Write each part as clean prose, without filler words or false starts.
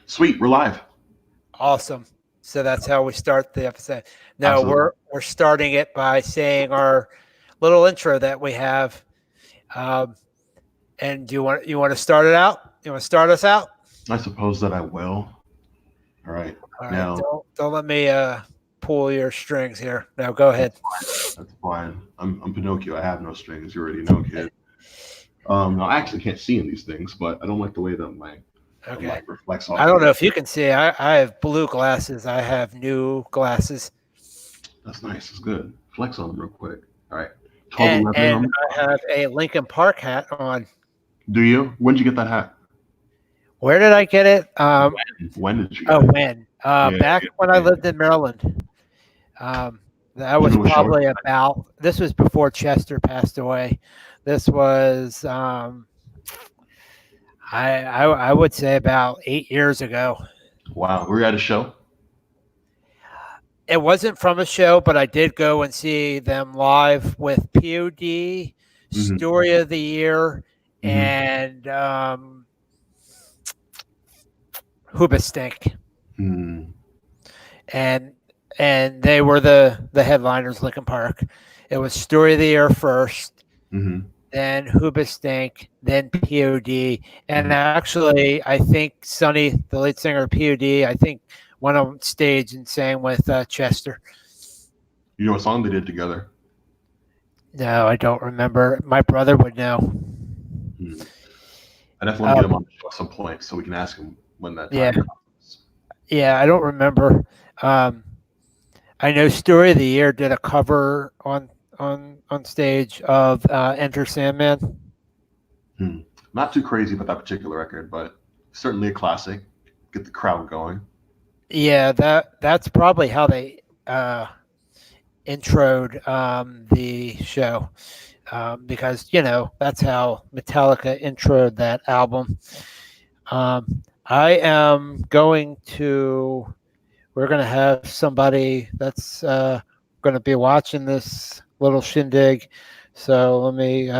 Sweet, we're live. Awesome. So that's how we start the episode. No, Absolutely. we're starting it by saying our little intro that we have. And do you want to start it out? You want to start us out? I suppose that I will. All right. All right. Now, Don't let me pull your strings here. Now go ahead. that's fine. I'm Pinocchio. I have no strings. You already know, kid. No, I actually can't see in these things, but I don't like the way that my Okay. light reflects off. I don't know if you can see. I have blue glasses. I have new glasses. That's nice. That's good. Flex on them real quick. All right. And 12-11 on I have a Lincoln Park hat on. Do you? When did you get that hat? Where did I get it? When did you get Oh, it? when? Back when I lived in Maryland. That was probably about. This was before Chester passed away. This was, I would say about 8 years ago. Wow. Were you at a show? It wasn't from a show, but I did go and see them live with POD, Story of the Year, and Hoobastank. And they were the headliners, Lincoln Park. It was Story of the Year first, then Hoobastank, then POD. And actually, I think Sonny, the lead singer of POD, I think went on stage and sang with Chester. You know what song they did together? No, I don't remember. My brother would know. I definitely want to get him on the show at some point so we can ask him when that time comes. Yeah, I don't remember. I know Story of the Year did a cover on stage of Enter Sandman. Not too crazy about that particular record, but certainly a classic. Get the crowd going. Yeah, that's probably how they introed the show, because that's how Metallica introed that album. We're going to have somebody that's going to be watching this little shindig, so let me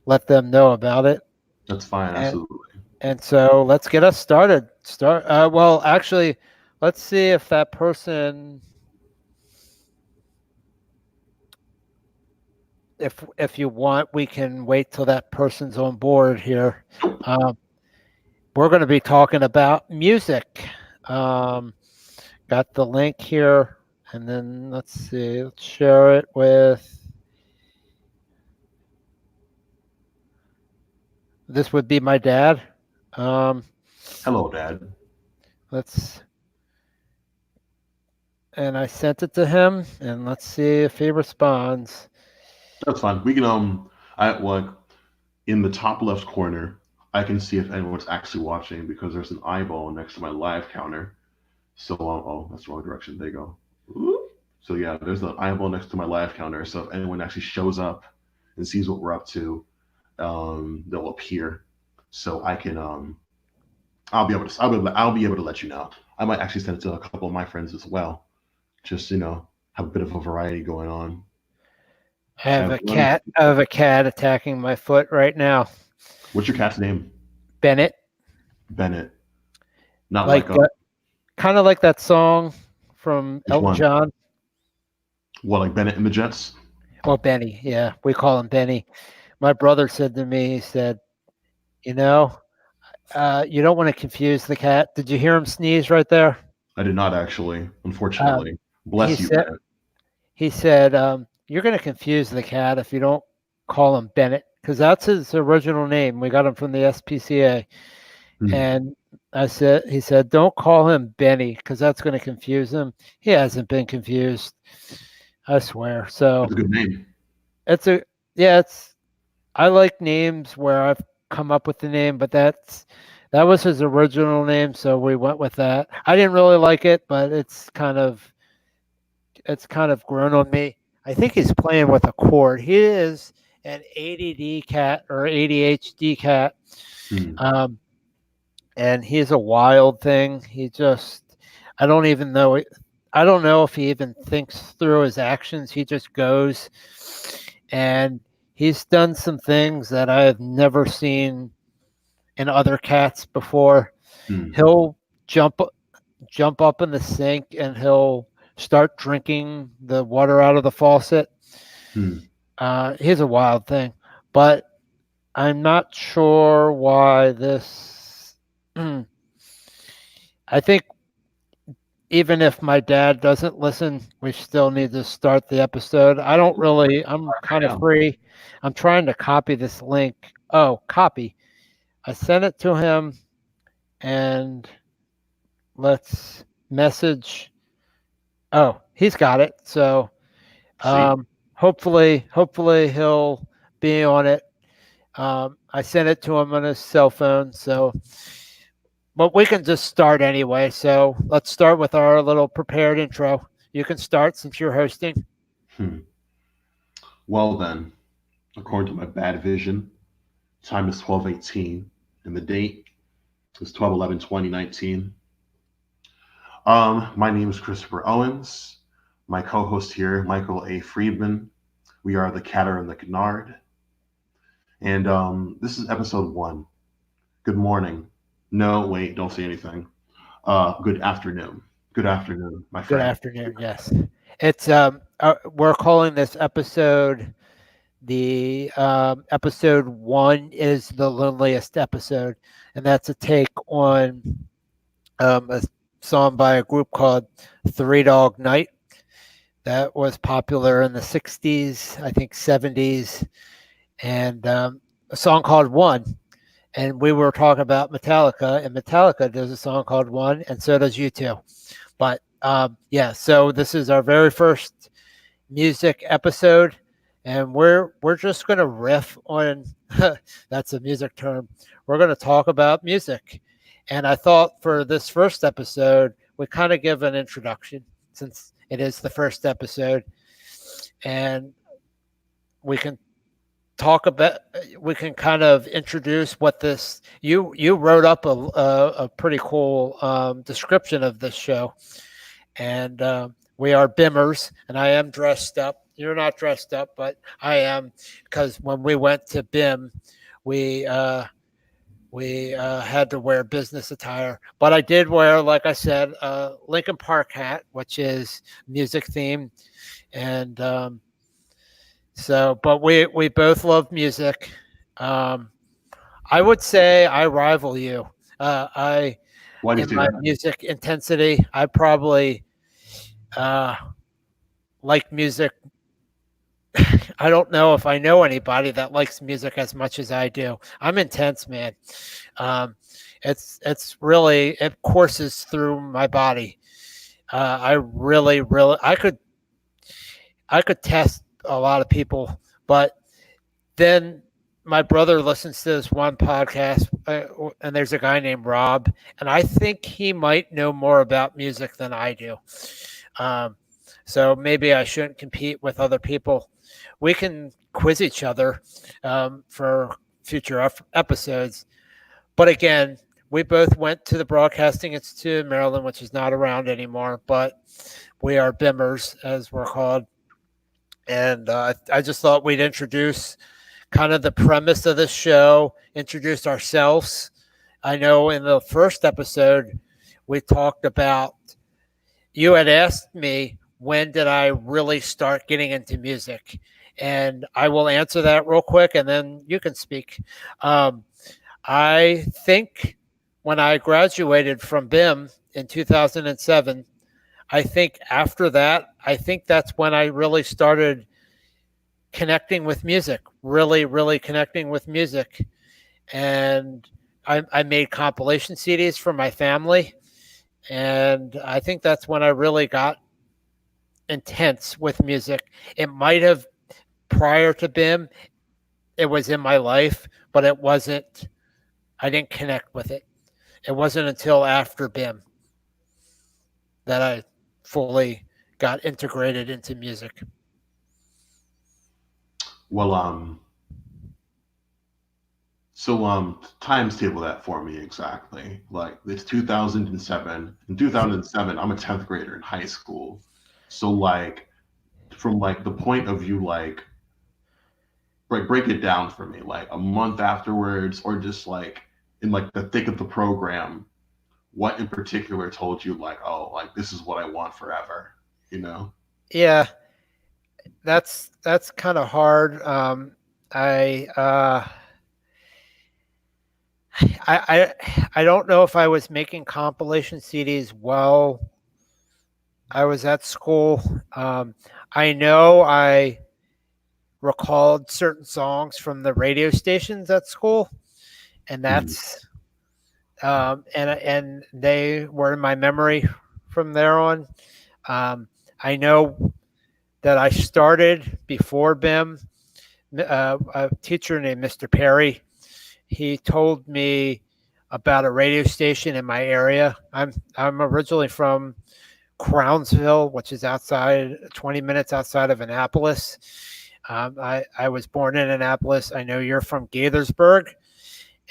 let them know about it. That's fine, absolutely. And so let's get us started. Well, actually, let's see if that person, if you want, we can wait till that person's on board here. We're going to be talking about music. Got the link here, and then let's see. Let's share it with. This would be my dad. Hello, Dad. And I sent it to him, and let's see if he responds. That's fine. We can in the top left corner, I can see if anyone's actually watching because there's an eyeball next to my live counter. So that's the wrong direction. There you go. So yeah, there's an eyeball next to my live counter. So if anyone actually shows up and sees what we're up to, they'll appear. So I can I'll be able to let you know. I might actually send it to a couple of my friends as well. Just have a bit of a variety going on. I have a cat attacking my foot right now. What's your cat's name? Bennett. Not kind of like that song from Elton John. What, like Bennett and the Jets? Well, Benny, yeah, we call him Benny. My brother said to me, he said, you don't want to confuse the cat. Did you hear him sneeze right there? I did not actually, unfortunately. Bless you, Bennett. He said, you're going to confuse the cat if you don't call him Bennett, because that's his original name. We got him from the SPCA. And he said, don't call him Benny because that's going to confuse him. He hasn't been confused, I swear. So it's a good name. I like names where I've come up with the name, but that was his original name, so we went with that. I didn't really like it, but it's kind of grown on me. I think he's playing with a cord. He is an ADD cat or ADHD cat. And he's a wild thing. I don't know if he even thinks through his actions. He just goes, and he's done some things that I have never seen and other cats before. Hmm. He'll jump jump up in the sink and he'll start drinking the water out of the faucet. Hmm. He's a wild thing, but I'm not sure why this. I think even if my dad doesn't listen, we still need to start the episode. I don't really, I'm kind of Yeah. free. I'm trying to copy this link. Oh, copy. I sent it to him and let's message. Oh, he's got it. So See. hopefully he'll be on it. I sent it to him on his cell phone. So, but we can just start anyway. So let's start with our little prepared intro. You can start since you're hosting. Hmm. Well then, according to my bad vision, time is 12:18, and the date is 12/11/2019. My name is Christopher Owens. My co-host here, Michael A. Friedman. We are the Catr and the Kenard, and this is episode 1. Good morning. No, wait, don't say anything. Good afternoon. Good afternoon, my Good friend. afternoon. Yes, it's we're calling this episode the episode 1 is the loneliest episode, and that's a take on a song by a group called Three Dog Night that was popular in the 60s, I think 70s, and a song called One. And we were talking about Metallica, and Metallica does a song called One, and so does U2. But yeah, so this is our very first music episode, and we're just gonna riff on that's a music term. We're gonna talk about music. And I thought for this first episode, we kind of give an introduction since it is the first episode, and we can talk about we can kind of introduce what this you wrote up a pretty cool description of this show, and we are bimmers, and I am dressed up. You're not dressed up, but I am, because when we went to BIM, we had to wear business attire. But I did wear, like I said, a Lincoln Park hat, which is music themed, and so. But we both love music. Um, I would say I rival you. I Why do you in say my that? music intensity, I probably uh, like music. I don't know if I know anybody that likes music as much as I do. I'm intense, man. Um, it's really it courses through my body. I really I could test a lot of people, but then my brother listens to this one podcast, and there's a guy named Rob, and I think he might know more about music than I do. Um, so maybe I shouldn't compete with other people. We can quiz each other for future episodes. But again, we both went to the Broadcasting Institute of Maryland, which is not around anymore, but we are BIMers, as we're called. And I just thought we'd introduce kind of the premise of this show, introduce ourselves. I know in the first episode, we talked about, you had asked me, when did I really start getting into music? And I will answer that real quick and then you can speak. Um, I think when I graduated from BIM in 2007, I think after that, I think that's when I really started connecting with music, really connecting with music. And I made compilation CDs for my family. And I think that's when I really got intense with music. It might have prior to BIM, it was in my life, but it wasn't, I didn't connect with it. It wasn't until after BIM that I fully got integrated into music. Well, so times table that for me exactly. Like it's 2007. In 2007, I'm a 10th grader in high school. So like from like the point of view, like break it down for me, like a month afterwards, or just like in like the thick of the program, what in particular told you like, oh, like this is what I want forever, you know? Yeah, that's kind of hard. I, uh, I don't know if I was making compilation CDs while I was at school. I know I recalled certain songs from the radio stations at school, and Mm. that's and they were in my memory from there on. Um, I know that I started before BIM. A teacher named Mr. Perry, he told me about a radio station in my area. I'm originally from Crownsville, which is outside 20 minutes outside of Annapolis. I was born in Annapolis. I know you're from Gaithersburg,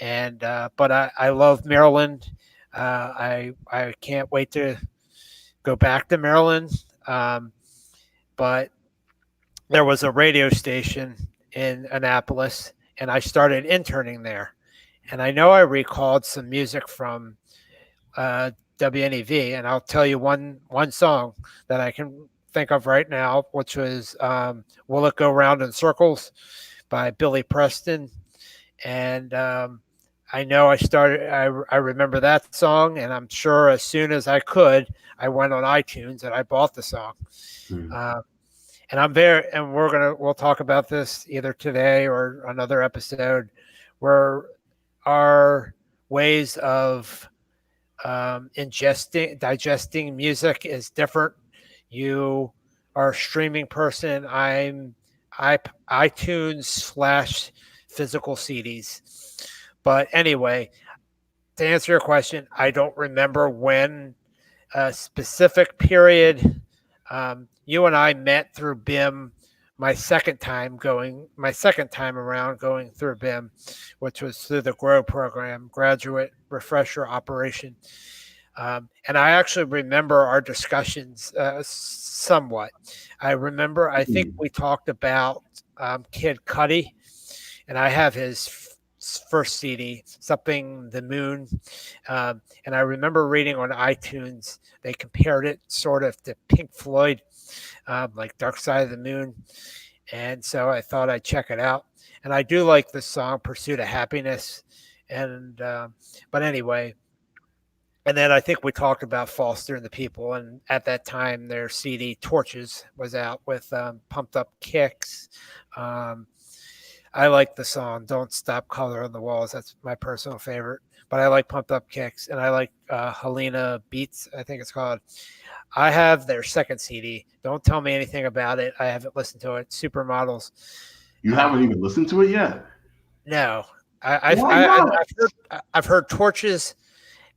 and but I love Maryland. I can't wait to go back to Maryland. But there was a radio station in Annapolis, and I started interning there. And I know I recalled some music from uh, WNEV, and I'll tell you one song that I can think of right now, which was "Will It Go Round in Circles" by Billy Preston. And I know I remember that song, and I'm sure as soon as I could, I went on iTunes and I bought the song. Mm. Uh, and we'll talk about this either today or another episode, where our ways of digesting music is different. You are a streaming person. I'm iTunes slash physical CDs. But anyway, to answer your question, I don't remember when a specific period. You and I met through BIM my second time around going through BIM, which was through the GROW program, Graduate Refresher Operation. And I actually remember our discussions somewhat. I think we talked about Kid Cudi, and I have his first CD, Something the Moon. And I remember reading on iTunes, they compared it sort of to Pink Floyd, like Dark Side of the Moon. And so I thought I'd check it out. And I do like the song Pursuit of Happiness. And, but anyway, and then I think we talked about Foster and the People. And at that time, their CD Torches was out with Pumped Up Kicks. I like the song Don't Stop Color on the Walls. That's my personal favorite. But I like Pumped Up Kicks, and I like Helena Beats, I think it's called. I have their second CD. Don't tell me anything about it. I haven't listened to it. Supermodels. You haven't even listened to it yet? No. Why not? I've heard Torches,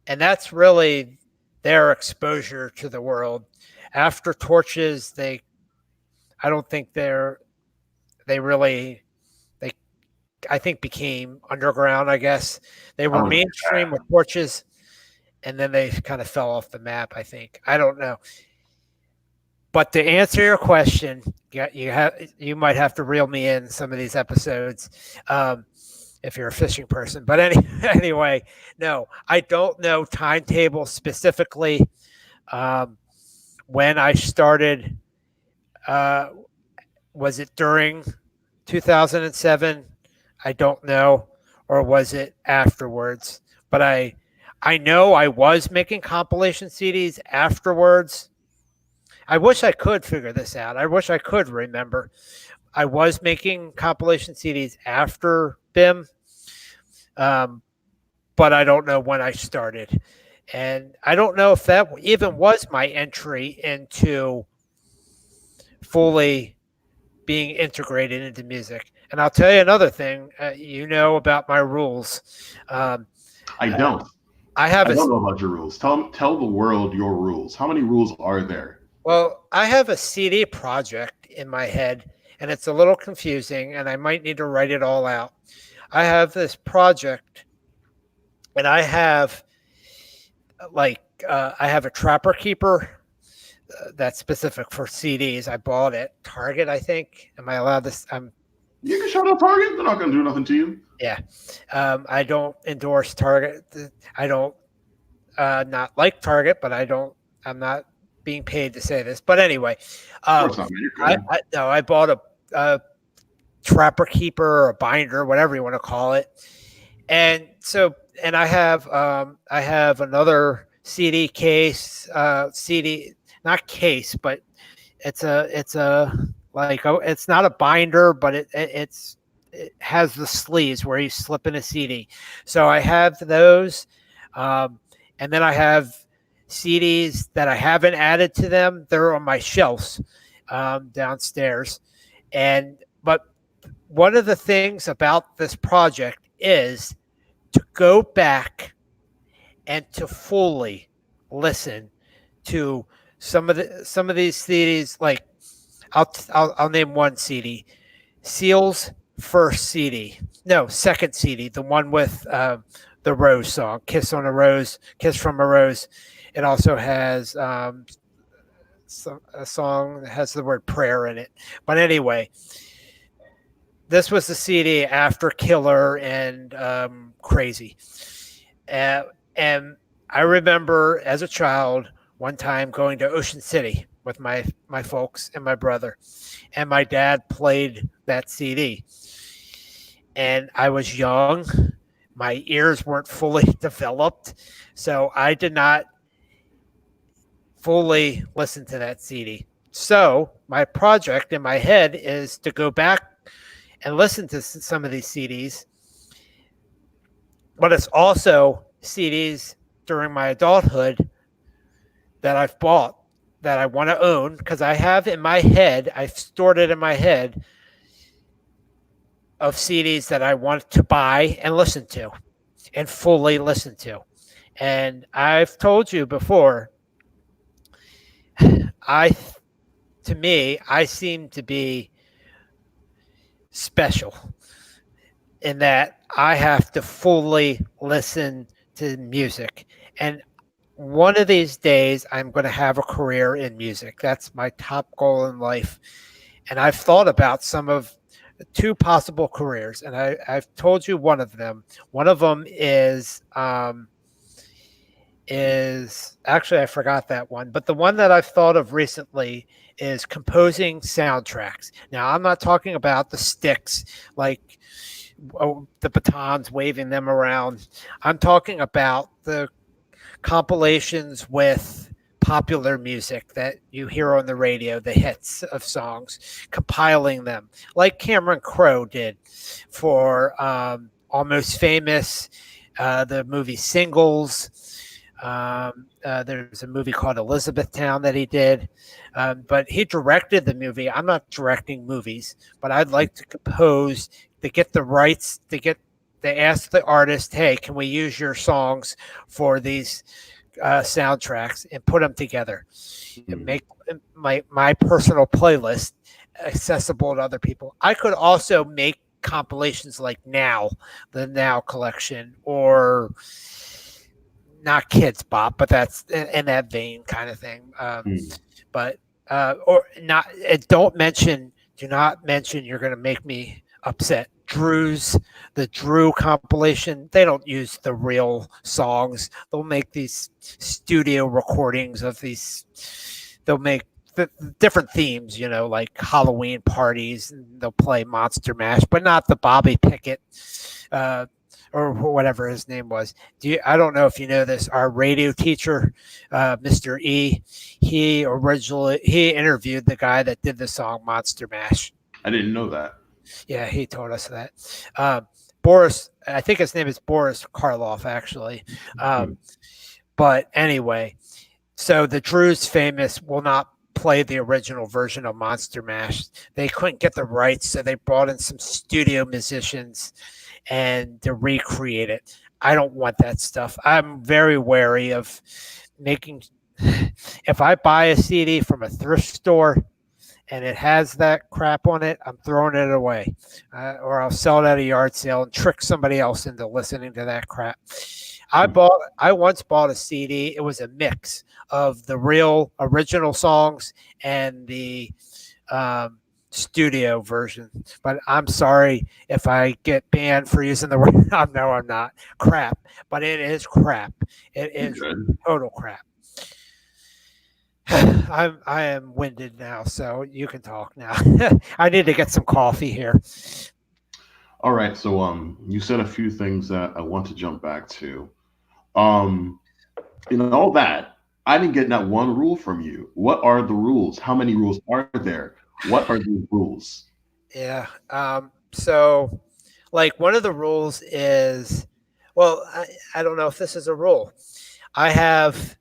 and that's really their exposure to the world. After Torches, I don't think they really I think became underground, I guess. They were mainstream with Torches, and then they kind of fell off the map, I think. I don't know. But to answer your question, you might have to reel me in some of these episodes if you're a fishing person. But anyway, no, I don't know timetable specifically when I started. Was it during 2007? I don't know, or was it afterwards? But I know I was making compilation CDs afterwards. I wish I could figure this out. I wish I could remember. I was making compilation CDs after BIM, but I don't know when I started. And I don't know if that even was my entry into fully being integrated into music. And I'll tell you another thing. You know about my rules. I don't. I don't know about your rules. Tell the world your rules. How many rules are there? Well, I have a CD project in my head, and it's a little confusing, and I might need to write it all out. I have this project, and I have I have a Trapper Keeper that's specific for CDs. I bought at Target, I think. Am I allowed this? You can shout out Target. They're not going to do nothing to you. Yeah. I don't endorse Target. I don't not like Target, but I'm not being paid to say this. But anyway, Of course not, man. You're good. I bought a trapper keeper or a binder, whatever you want to call it. And so, and I have another CD case, CD, not case, but it's a like, oh, it's not a binder, but it has the sleeves where you slip in a CD. So I have those, and then I have CDs that I haven't added to them. They're on my shelves downstairs, but one of the things about this project is to go back and to fully listen to some of these CDs. Like I'll name one CD, Seal's first CD, no, second CD, the one with the Rose song, "Kiss on a Rose," "Kiss from a Rose." It also has a song that has the word prayer in it. But anyway, this was the CD after Killer and Crazy. And I remember as a child one time going to Ocean City with my folks and my brother, and my dad played that CD. And I was young. My ears weren't fully developed, so I did not fully listen to that CD. So my project in my head is to go back and listen to some of these CDs, but it's also CDs during my adulthood that I've bought that I want to own, because I have in my head, I've stored it in my head of CDs that I want to buy and listen to and fully listen to. And I've told you before, to me, I seem to be special in that I have to fully listen to music. And one of these days, I'm going to have a career in music. That's my top goal in life. And I've thought about two possible careers, and I've told you one of them. One of them is actually, I forgot that one, but the one that I've thought of recently is composing soundtracks. Now, I'm not talking about the sticks, like the batons, waving them around. I'm talking about the compilations with popular music that you hear on the radio, the hits of songs, compiling them like Cameron Crowe did for Almost Famous, the movie Singles. There's a movie called Elizabethtown that he did, but he directed the movie. I'm not directing movies, but I'd like to compose, to get the rights, they ask the artist, hey, can we use your songs for these soundtracks, and put them together and make my personal playlist accessible to other people. I could also make compilations like the Now collection, or not Kids Bop, but that's in that vein kind of thing. But or not. Do not mention. You're going to make me upset. The Drew compilation. They don't use the real songs. They'll make these studio recordings of these. They'll make different themes, like Halloween parties. And they'll play Monster Mash, but not the Bobby Pickett. Or whatever his name was. I don't know if you know this. Our radio teacher, Mr. E, he interviewed the guy that did the song Monster Mash. I didn't know that. Yeah, he told us that. Boris, I think his name is Boris Karloff, actually. But anyway, so the Drews Famous will not play the original version of Monster Mash. They couldn't get the rights, so they brought in some studio musicians and to recreate it. I don't want that stuff. I'm very wary of making. If I buy a CD from a thrift store and it has that crap on it, I'm throwing it away, or I'll sell it at a yard sale and trick somebody else into listening to that crap. I once bought a CD. It was a mix of the real original songs and the studio version. But I'm sorry if I get banned for using the word. No, I'm not. Crap. But it is crap. It You're is good. total crap. I am winded now, so you can talk now. I need to get some coffee here. All right, so you said a few things that I want to jump back to. Um, in all that, I didn't get not one rule from you. What are the rules? How many rules are there? What are the rules? Yeah. So, like, one of the rules is, well, I don't know if this is a rule. I have,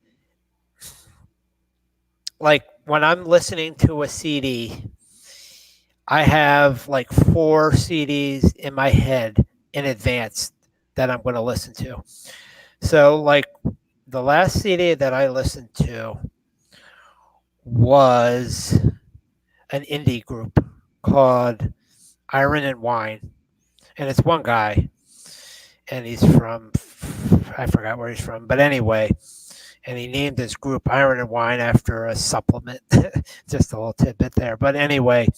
like, when I'm listening to a CD, I have like 4 CDs in my head in advance that I'm going to listen to. So, like, the last CD that I listened to was an indie group called Iron and Wine, and it's one guy, and he's from, I forgot where he's from, but anyway, and he named his group Iron and Wine after a supplement. Just a little tidbit there, but anyway,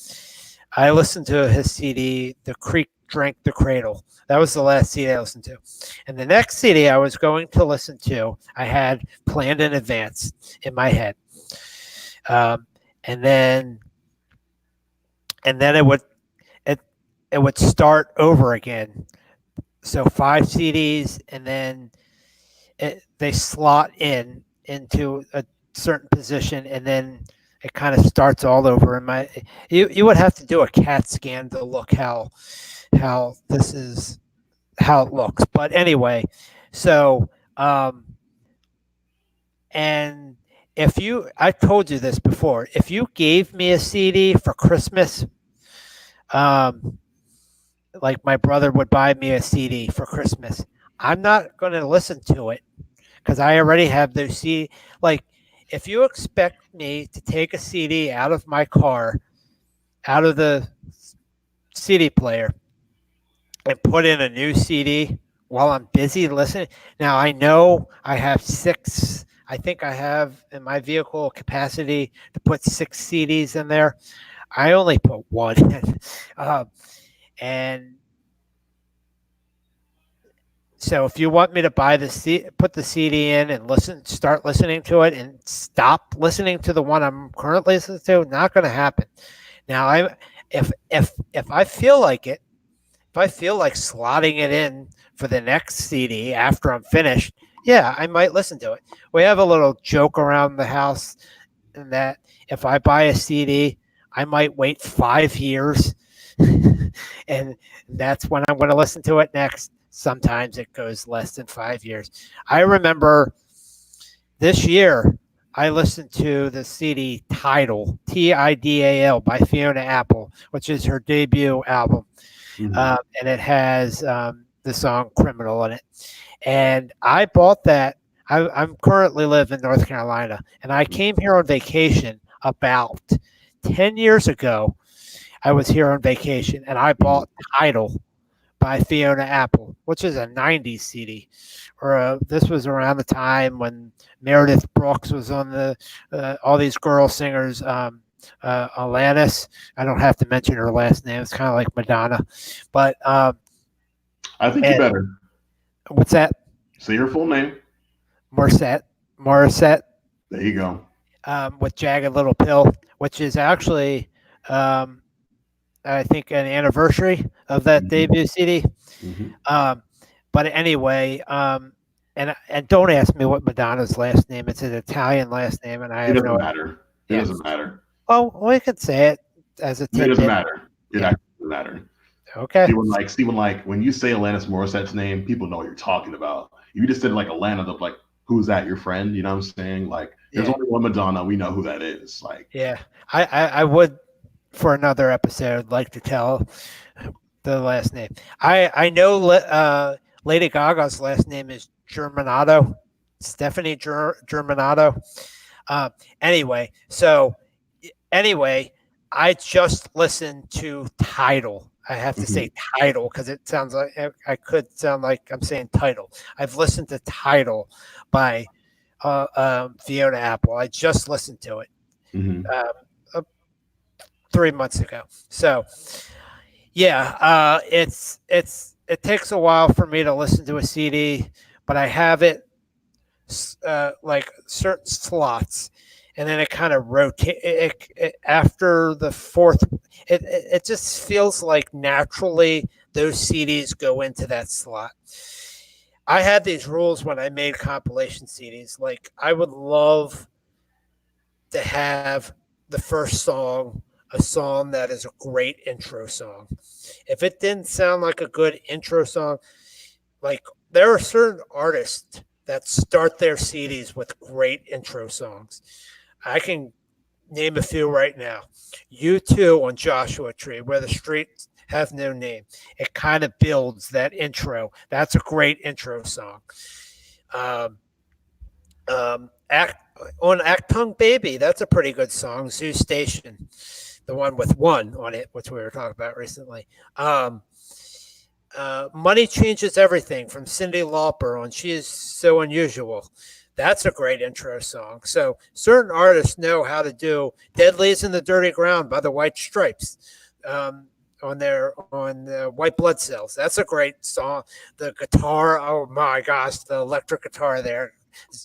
I listened to his CD, The Creek Drank the Cradle. That was the last CD I listened to. And the next CD I was going to listen to, I had planned in advance in my head. Um, and then it, it would start over again. So 5 CDs, and then they slot into a certain position, and then it kind of starts all over. In my, you would have to do a CAT scan to look how this is how it looks. But anyway, so and if you, I told you this before, if you gave me a CD for Christmas, um, like my brother would buy me a CD for Christmas, I'm not going to listen to it because I already have those CD. Like, if you expect me to take a CD out of my car, out of the CD player, and put in a new CD while I'm busy listening. Now, I know I have 6, I think I have in my vehicle capacity to put 6 CDs in there. I only put one in. And so if you want me to buy put the CD in and start listening to it and stop listening to the one I'm currently listening to, not going to happen. Now, if I feel like it, if I feel like slotting it in for the next CD after I'm finished, yeah, I might listen to it. We have a little joke around the house in that if I buy a CD, I might wait 5 years, and that's when I'm going to listen to it next. Sometimes it goes less than 5 years. I remember this year I listened to the CD Tidal, Tidal, by Fiona Apple, which is her debut album. And it has the song Criminal in it. And I bought that. I'm currently live in North Carolina, and I came here on vacation about 10 years ago. I was here on vacation, and I bought Tidal by Fiona Apple, which is a 90s CD. This was around the time when Meredith Brooks was on the all these girl singers. Alanis. I don't have to mention her last name. It's kind of like Madonna, but I think you better what's that? say her full name. Morissette. There you go. With Jagged Little Pill, which is actually, I think, an anniversary of that debut CD. But anyway, and don't ask me what Madonna's last name. It's an Italian last name, and I have no matter. It doesn't matter. Oh, we could say it as a tidbit. It doesn't matter. It actually doesn't matter. Okay. Steven, like when you say Alanis Morissette's name, people know what you're talking about. You just said like Alana, they're like, who's that? Your friend? You know what I'm saying? Like, there's only one Madonna. We know who that is. Like, yeah, I would, for another episode, like to tell the last name. I know Lady Gaga's last name is Germanato, Stephanie Germanato. Anyway, I just listened to Tidal. I have to say Tidal because it sounds like I could sound like I'm saying Tidal. I've listened to Tidal by Fiona Apple. I just listened to it 3 months ago. So yeah, it takes a while for me to listen to a CD, but I have it like certain slots, and then it kind of rotate after the fourth. It just feels like naturally those CDs go into that slot. I had these rules when I made compilation CDs. Like I would love to have the first song a song that is a great intro song. If it didn't sound like a good intro song, like there are certain artists that start their CDs with great intro songs. I can name a few right now. U2 on Joshua Tree, where the streets have no name. It kind of builds that intro. That's a great intro song. Um, on Actung Baby, that's a pretty good song. Zoo Station, the one with one on it, which we were talking about recently. Money Changes Everything from Cyndi Lauper on She Is So Unusual. That's a great intro song. So certain artists know how to do Dead Leaves in the Dirty Ground by the White Stripes. On the White Blood Cells. That's a great song. The guitar, oh my gosh, the electric guitar there.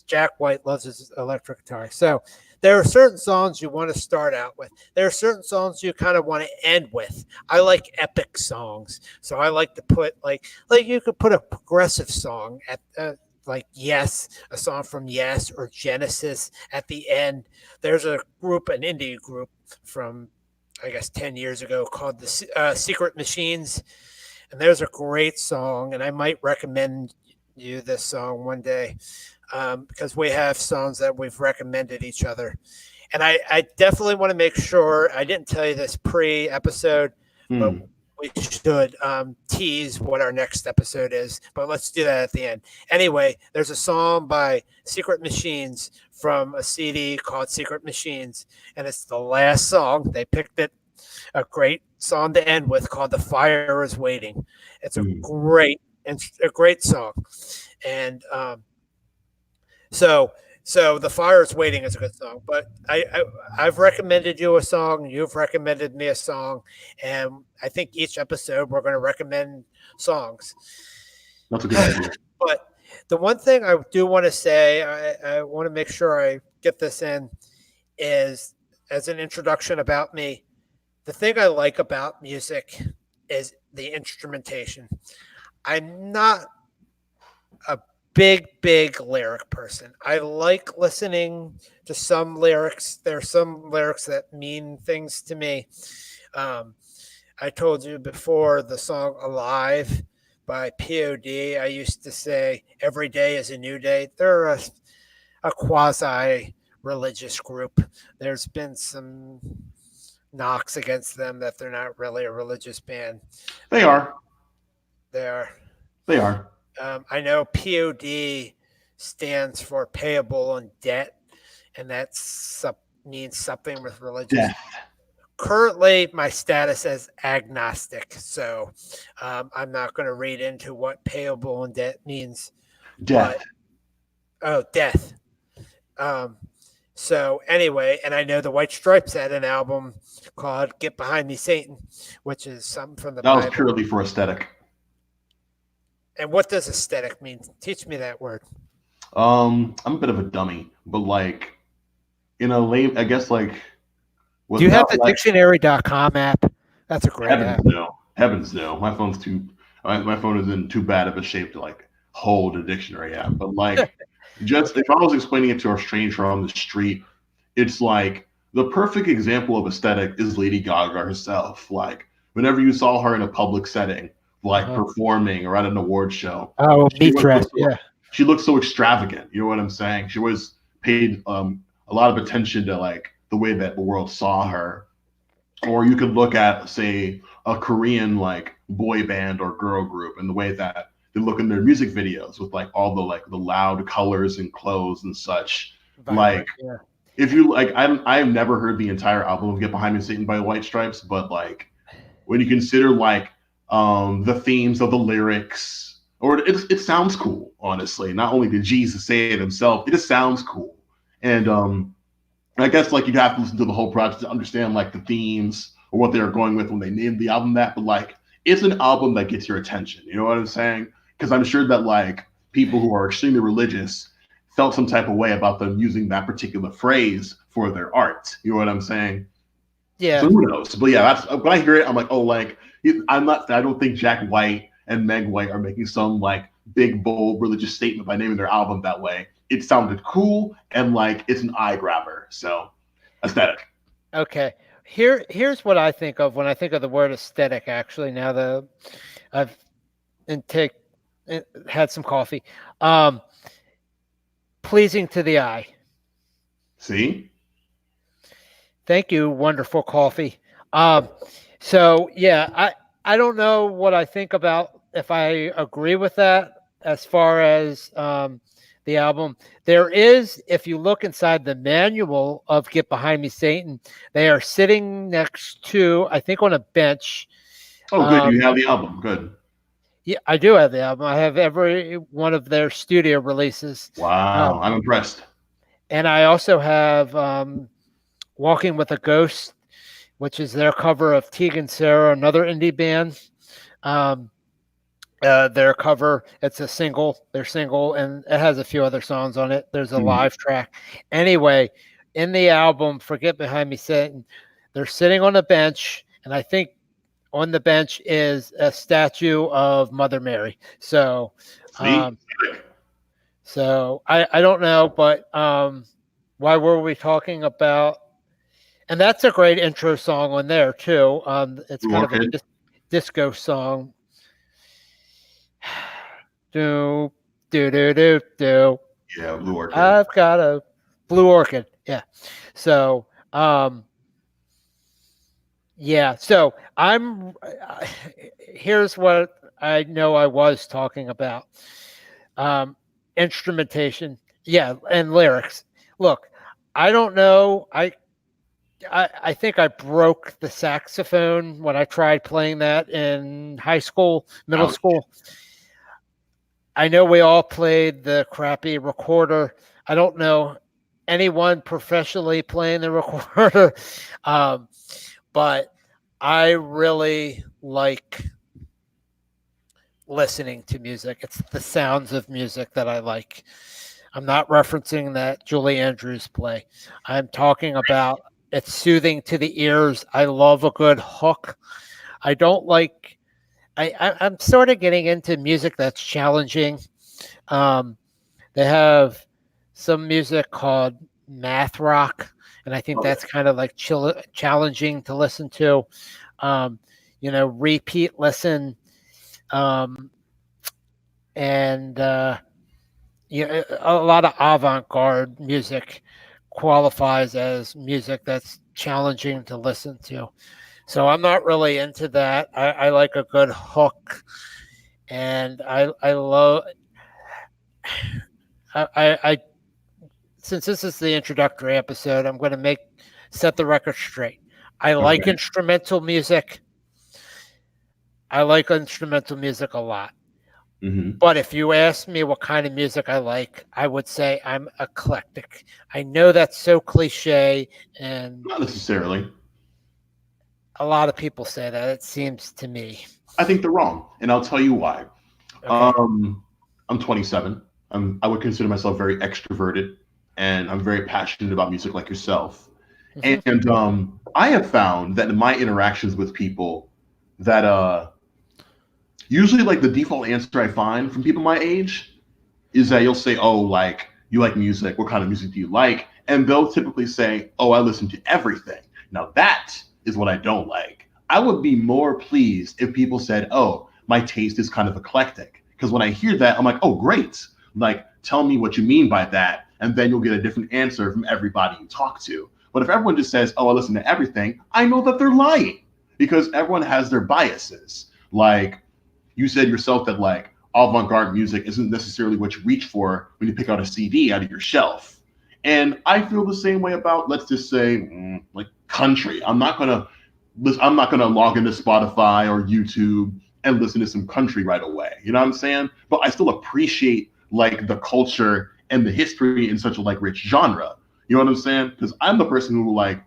Jack White loves his electric guitar. So there are certain songs you want to start out with. There are certain songs you kind of want to end with. I like epic songs, so I like to put like you could put a progressive song at like Yes, a song from Yes or Genesis at the end. There's an indie group from I guess 10 years ago called the Secret Machines, and there's a great song, and I might recommend you this song one day. Because we have songs that we've recommended each other. And I definitely want to make sure I didn't tell you this pre-episode, but we should tease what our next episode is. But let's do that at the end. Anyway, there's a song by Secret Machines from a CD called Secret Machines, and it's the last song. They picked it, a great song to end with called "The Fire Is Waiting." It's a great song, and So The Fire Is Waiting is a good song, but I've recommended you a song, you've recommended me a song, and I think each episode we're going to recommend songs. That's a good idea. But the one thing I do want to say, I want to make sure I get this in, is as an introduction about me, the thing I like about music is the instrumentation. I'm not a big lyric person. I like listening to some lyrics. There are some lyrics that mean things to me. I told you before the song Alive by POD. I used to say every day is a new day. They're a quasi religious group. There's been some knocks against them that they're not really a religious band. They are. They are. They are. I know POD stands for payable on debt, and that means something with religion. Death. Currently, my status is agnostic, so I'm not going to read into what payable on debt means. Death. Death. So anyway, and I know the White Stripes had an album called "Get Behind Me, Satan," which is something from the Bible. That was purely for aesthetic. And what does aesthetic mean? Teach me that word. I'm a bit of a dummy, but like, I guess like. Do you have the dictionary.com app? That's a great app. Heavens no. My phone is in too bad of a shape to like hold a dictionary app. But like, just if I was explaining it to a stranger on the street, it's like the perfect example of aesthetic is Lady Gaga herself. Like, whenever you saw her in a public setting, like performing or at an award show. Oh, meat dress, yeah. She looked so extravagant. You know what I'm saying? She was paid a lot of attention to like the way that the world saw her. Or you could look at, say, a Korean like boy band or girl group and the way that they look in their music videos with like all the loud colors and clothes and such. If you like, I've never heard the entire album of Get Behind Me, Satan by the White Stripes, but like when you consider like the themes of the lyrics, or it sounds cool, honestly. Not only did Jesus say it himself, it just sounds cool. And I guess like you'd have to listen to the whole project to understand like the themes or what they were going with when they named the album that, but like it's an album that gets your attention. You know what I'm saying? Because I'm sure that like people who are extremely religious felt some type of way about them using that particular phrase for their art. You know what I'm saying? Yeah. So who knows? But yeah, that's when I hear it, I'm like, oh, like I'm not. I don't think Jack White and Meg White are making some like big bold religious statement by naming their album that way. It sounded cool and like it's an eye grabber. So aesthetic. Okay. Here's what I think of when I think of the word aesthetic. Actually, now that I've had some coffee, pleasing to the eye. See? Thank you, wonderful coffee. So yeah, I don't know what I think about if I agree with that as far as the album. There is, if you look inside the manual of Get Behind Me, Satan, they are sitting next to, I think, on a bench. Oh, good. You have the album. Good. Yeah, I do have the album. I have every one of their studio releases. Wow, I'm impressed. And I also have Walking with a Ghost, which is their cover of Tegan Sara, another indie band. Their cover, it's a single, their single, and it has a few other songs on it. There's a live track. Anyway, in the album, Forget Behind Me Satan, they're sitting on a bench, and I think on the bench is a statue of Mother Mary. So, I don't know, but why were we talking about? And that's a great intro song on there too. It's kind of a disco song. Do do do do do. Yeah, Blue Orchid. I've got a Blue Orchid. Yeah. So, yeah. So here's what I know I was talking about. Instrumentation. Yeah, and lyrics. Look, I don't know. I think I broke the saxophone when I tried playing that in high school, middle school. I know we all played the crappy recorder. I don't know anyone professionally playing the recorder, but I really like listening to music. It's the sounds of music that I like. I'm not referencing that Julie Andrews play. I'm talking about it's soothing to the ears. I love a good hook. I don't like. I'm sort of getting into music that's challenging. They have some music called math rock, and I think that's kind of like challenging to listen to. Repeat listen, and a lot of avant-garde music qualifies as music that's challenging to listen to. So I'm not really into that. I like a good hook, and I love. I since this is the introductory episode, I'm going to set the record straight. I like instrumental music. I like instrumental music a lot. Mm-hmm. But if you ask me what kind of music I like, I would say I'm eclectic. I know that's so cliche, and not necessarily. A lot of people say that, it seems to me. I think they're wrong, and I'll tell you why. Okay. I'm 27. I would consider myself very extroverted, and I'm very passionate about music like yourself. Mm-hmm. And I have found that in my interactions with people that usually like the default answer I find from people my age is that you'll say, oh, like, you like music. What kind of music do you like? And they'll typically say, oh, I listen to everything. Now that is what I don't like. I would be more pleased if people said, oh, my taste is kind of eclectic. Because when I hear that, I'm like, oh, great. Like, tell me what you mean by that. And then you'll get a different answer from everybody you talk to. But if everyone just says, oh, I listen to everything, I know that they're lying. Because everyone has their biases. Like, you said yourself that, like, avant-garde music isn't necessarily what you reach for when you pick out a CD out of your shelf. And I feel the same way about, let's just say, like, country. I'm not gonna log into Spotify or YouTube and listen to some country right away. You know what I'm saying? But I still appreciate like the culture and the history in such a like rich genre. You know what I'm saying? Because I'm the person who like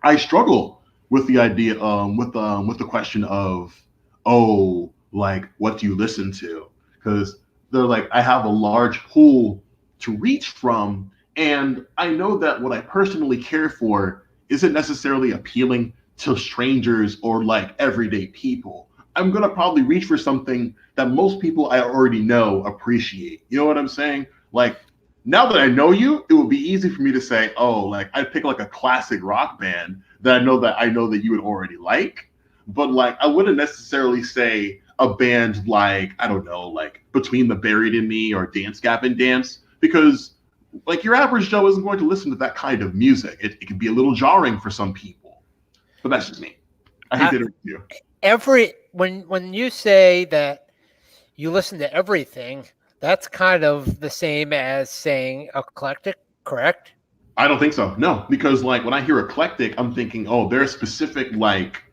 I struggle with the idea with the question of, oh, like what do you listen to? Because they're like, I have a large pool to reach from, and I know that what I personally care for isn't necessarily appealing to strangers or like everyday people. I'm gonna probably reach for something that most people I already know appreciate. You know what I'm saying? Like, now that I know you, it would be easy for me to say, oh, like I'd pick like a classic rock band that I know that you would already like. But like I wouldn't necessarily say a band like, I don't know, like Between the Buried and Me or Dance Gap and Dance, because like your average Joe isn't going to listen to that kind of music. It can be a little jarring for some people. But that's just me. I hate to interrupt you. When you say that you listen to everything, that's kind of the same as saying eclectic, correct? I don't think so. No, because like when I hear eclectic, I'm thinking, oh, there are specific like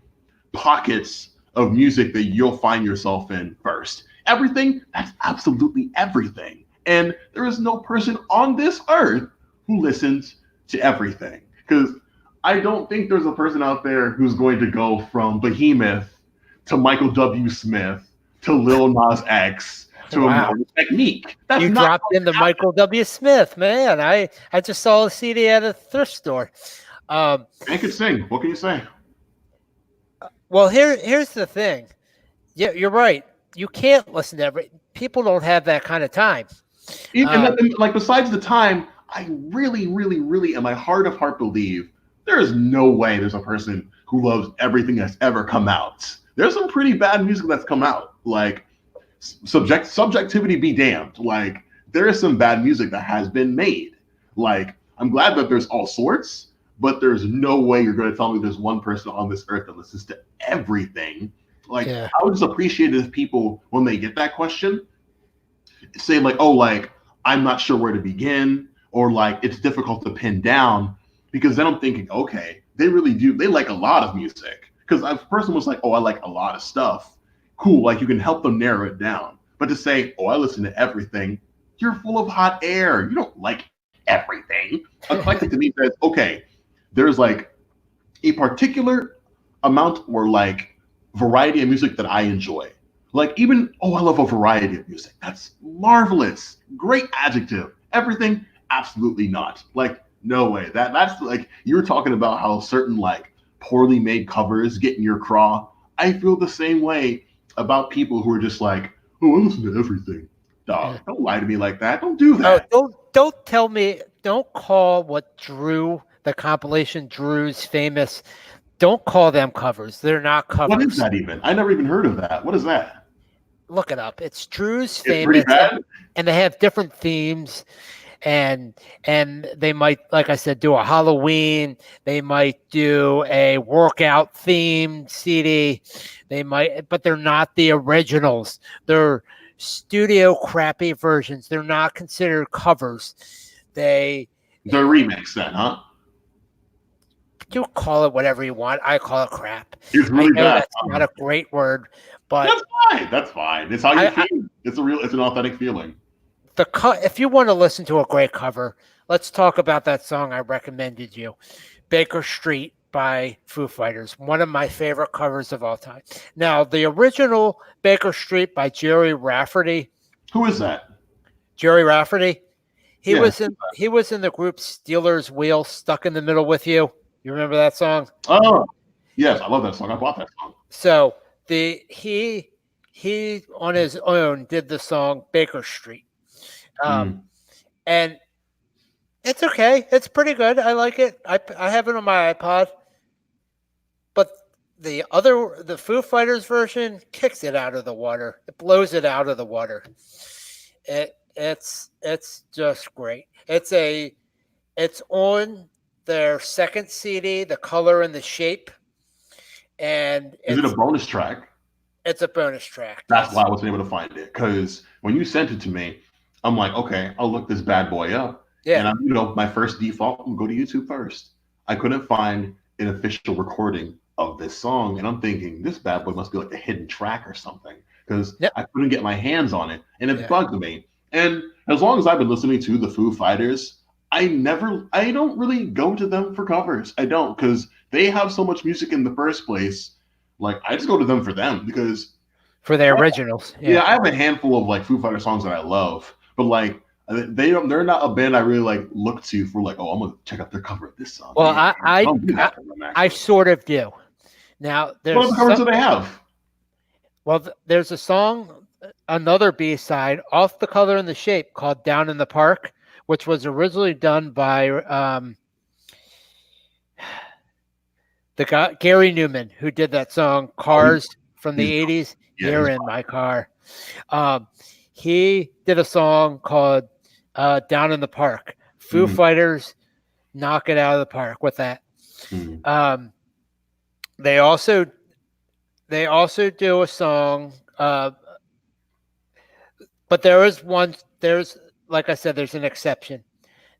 pockets of music that you'll find yourself in first. Everything, that's absolutely everything. And there is no person on this earth who listens to everything. Because I don't think there's a person out there who's going to go from Behemoth to Michael W. Smith to Lil Nas X to Wow. a Technique. That's You not dropped into Michael W. Smith, man. I just saw a CD at a thrift store. I could sing. What can you say? Well, here's the thing. Yeah, you're right. You can't listen to people don't have that kind of time. And like besides the time, I really, really, really, in my heart of heart, believe there is no way there's a person who loves everything that's ever come out. There's some pretty bad music that's come out. Like subjectivity be damned. Like there is some bad music that has been made. Like I'm glad that there's all sorts, but there's no way you're going to tell me there's one person on this earth that listens to everything. Like I would just appreciate it if people, when they get that question, say like, oh, like I'm not sure where to begin, or like it's difficult to pin down, because then I'm thinking, okay, they really do. They like a lot of music. Because if a person was like, oh, I like a lot of stuff, cool. Like you can help them narrow it down. But to say, oh, I listen to everything, you're full of hot air. You don't like everything. Eclectic to me says, okay, there's like a particular amount or like variety of music that I enjoy. Like even, oh, I love a variety of music. That's marvelous. Great adjective. Everything, absolutely not. Like, no way. That's like you were talking about how certain like poorly made covers get in your craw. I feel the same way about people who are just like, oh, I listen to everything. Dog, don't lie to me like that. Don't do that. Don't tell me. Don't call what Drew, the compilation Drew's famous. Don't call them covers. They're not covers. What is that even? I never even heard of that. What is that? Look it up. It's Drew's It's famous, pretty bad. and they have different themes, and they might, like I said, do a Halloween. They might do a workout themed CD. They might, but they're not the originals. They're studio crappy versions. They're not considered covers. They're remix then, huh? You call it whatever you want. I call it crap. It's really bad. That's not a great word, but that's fine. That's fine. It's how you feel. It's an authentic feeling. If you want to listen to a great cover, let's talk about that song I recommended you, Baker Street by Foo Fighters, one of my favorite covers of all time. Now, the original Baker Street by Jerry Rafferty. Who is that? Jerry Rafferty. He was in the group Steelers Wheel, Stuck in the Middle with You. You remember that song? Oh, yes, I love that song. I bought that song. So he on his own did the song Baker Street. And it's okay. It's pretty good. I like it. I have it on my iPod. But the Foo Fighters version kicks it out of the water. It blows it out of the water. It's just great. It's on their second CD, The Color and the Shape. And is it a bonus track? It's a bonus track. That's why I wasn't able to find it. Because when you sent it to me, I'm like, okay, I'll look this bad boy up. Yeah. And my first default, I'm go to YouTube first. I couldn't find an official recording of this song, and I'm thinking this bad boy must be like a hidden track or something, because I couldn't get my hands on it, and it bugged me. And as long as I've been listening to the Foo Fighters, I don't really go to them for covers. I don't, because they have so much music in the first place. Like, I just go to them because for their originals. yeah, Yeah. I have a handful of like Foo Fighter songs that I love, but like they're not a band I really like look to for like, oh, I'm gonna check out their cover of this song. Well, Yeah, I don't do that for them I actually. sort of do. Now What other covers do they have? there's a song, another B-side off The Color and the Shape called "Down in the Park," which was originally done by the guy Gary Newman, who did that song "Cars" from the '80s. Yeah, You're in my car. He did a song called "Down in the Park." Foo Fighters knock it out of the park with that. They also do a song, but there's like I said, there's an exception.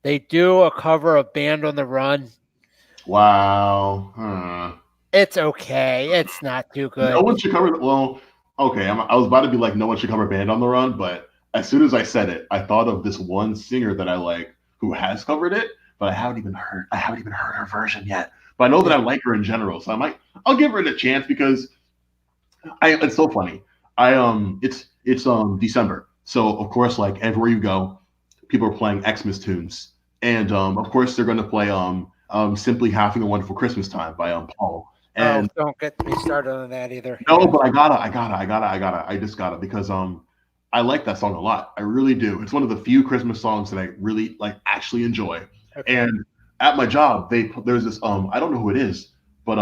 They do a cover of "Band on the Run." Wow. Huh. It's okay. It's not too good. No one should cover. Well, okay. I was about to be like, no one should cover "Band on the Run," but as soon as I said it, I thought of this one singer that I like who has covered it, but I haven't even heard her version yet. But I know that I like her in general, so I'll give her a chance because it's so funny. It's December, so of course, like everywhere you go, people are playing Xmas tunes, and of course they're going to play "Simply Having a Wonderful Christmas Time" by Paul. And don't get me started on that either. no, but I just gotta because I like that song a lot. I really do. It's one of the few Christmas songs that I really like actually enjoy. Okay. And at my job, there's this I don't know who it is, but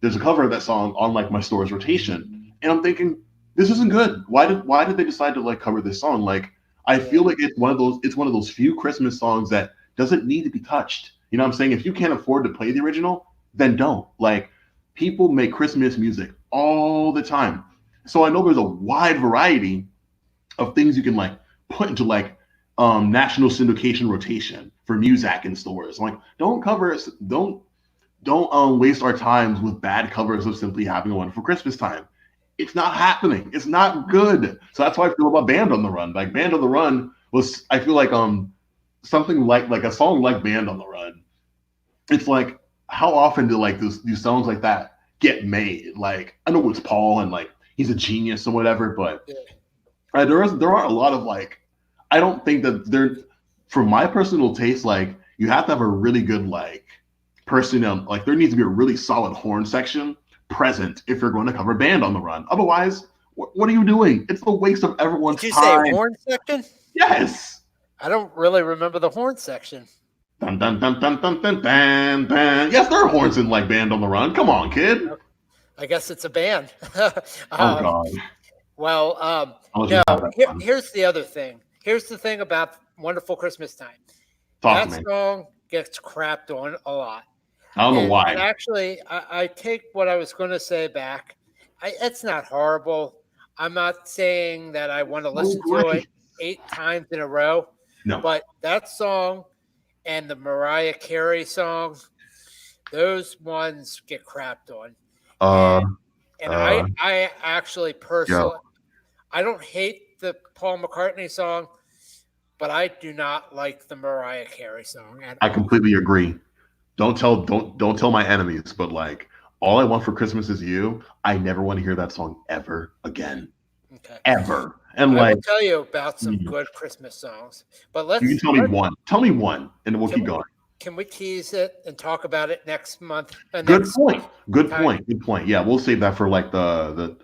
there's a cover of that song on like my store's rotation, and I'm thinking this isn't good. Why did they decide to like cover this song? Like I feel like it's one of those few Christmas songs that doesn't need to be touched. You know what I'm saying? If you can't afford to play the original, then don't. Like people make Christmas music all the time. So I know there's a wide variety of things you can like put into like national syndication rotation for Muzak in stores. Like don't waste our times with bad covers of Simply Having a Wonderful Christmas Time. It's not happening. It's not good. So that's how I feel about Band on the Run. Like Band on the Run was, I feel like something like a song like Band on the Run. It's like how often do like these songs like that get made? Like I know it's Paul and like he's a genius or whatever, but there aren't a lot of like I don't think that there, for my personal taste, like you have to have a really good like person, like there needs to be a really solid horn section present if you're going to cover Band on the Run. Otherwise, what are you doing? It's a waste of everyone's time. Did you say horn section? Yes. I don't really remember the horn section. Dun, dun, dun, dun, dun, dun, dun, dun. Yes, there are horns in like Band on the Run. Come on, kid. I guess it's a band. Oh God. Well, here's the other thing. Here's the thing about Wonderful Christmas Time. That song gets crapped on a lot. I don't know why. And actually, I take what I was going to say back. It's not horrible. I'm not saying that I want to listen to it 8 times in a row. No. But that song and the Mariah Carey song, those ones get crapped on. I actually personally, I don't hate the Paul McCartney song, but I do not like the Mariah Carey song. I completely agree. Don't tell my enemies, but like All I Want for Christmas Is You, I never want to hear that song ever again. Okay. Ever. And I will tell you about some good Christmas songs. But you can tell me one. Tell me one, and we'll keep going. Can we tease it and talk about it next month? Good point. Yeah, we'll save that for like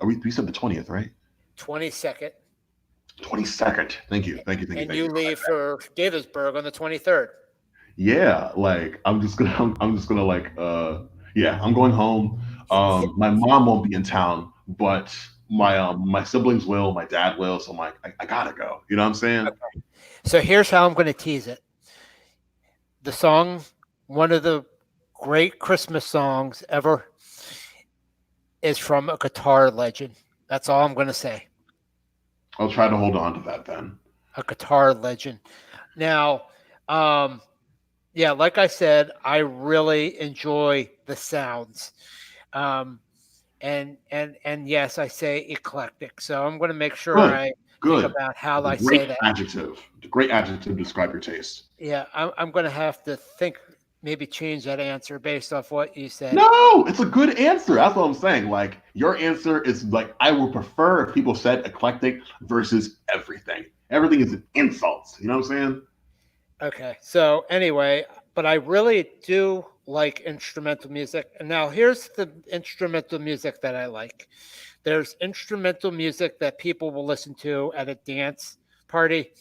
we said the 20th, right? 22nd. 22nd. Thank you. And you leave for Gaithersburg on the 23rd. Yeah, like I'm just gonna like I'm going home. My mom won't be in town, but my siblings will, my dad will, so I'm like I gotta go. You know what I'm saying? Okay. So here's how I'm gonna tease it. The song, one of the great Christmas songs ever, is from a guitar legend. That's all I'm gonna say. I'll try to hold on to that then. A guitar legend. Now, like I said, I really enjoy the sounds. And yes, I say eclectic. So I'm going to make sure I think Good. about how I say Great that. adjective. Great adjective to describe your taste. Yeah, I'm going to have to think, maybe change that answer based off what you said. No, it's a good answer. That's what I'm saying. Like your answer is like I would prefer if people said eclectic versus everything. Everything is an insult. You know what I'm saying? Okay. So anyway, but I really do like instrumental music. And now here's the instrumental music that I like. There's instrumental music that people will listen to at a dance party.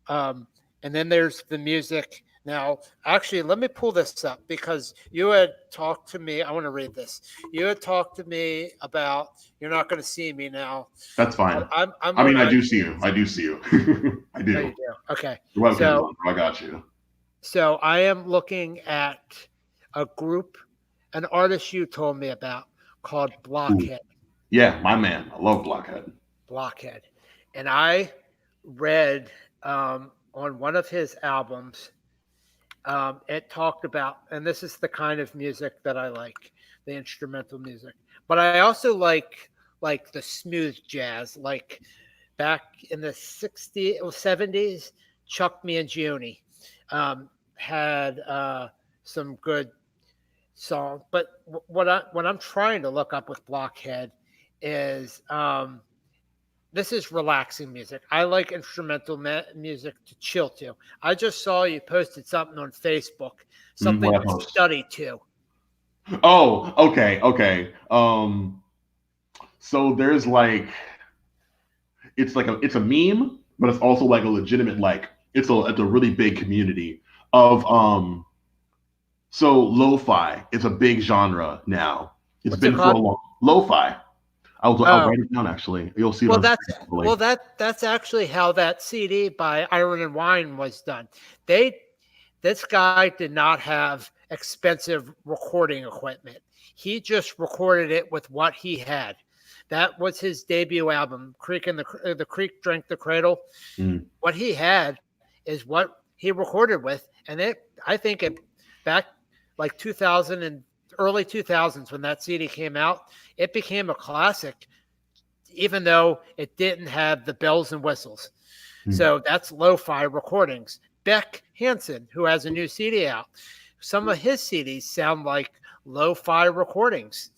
And then there's the music. Now, actually, let me pull this up because you had talked to me. I want to read this. You had talked to me about, you're not going to see me now. That's fine. I'm I mean, on I do iTunes. see you. I do see you. I do. Oh, you do? Okay. The webcam's So, on. I got you. so I am looking at a group, an artist you told me about called Blockhead. Yeah, my man. I love Blockhead. Blockhead. And I read on one of his albums, it talked about, and this is the kind of music that I like, the instrumental music. But I also like the smooth jazz, like back in the 60s or 70s, Chuck Mangione had some good songs. But what I'm trying to look up with Blockhead is this is relaxing music. I like instrumental music to chill to. I just saw you posted something on Facebook, something to study to. Oh, okay. So there's like it's a meme, but it's also like a legitimate it's a really big community of so lo-fi is a big genre now. It's What's been it for a called? long lo-fi. I'll write it down actually. You'll see it. That's actually how that CD by Iron and Wine was done. This guy did not have expensive recording equipment. He just recorded it with what he had. That was his debut album, Creek and the Creek Drank the Cradle. Mm. What he had is what he recorded with, and I think it back like 2000 and early 2000s when that CD came out, it became a classic, even though it didn't have the bells and whistles. So that's lo-fi recordings. Beck Hansen, who has a new CD out, some of his CDs sound like lo-fi recordings,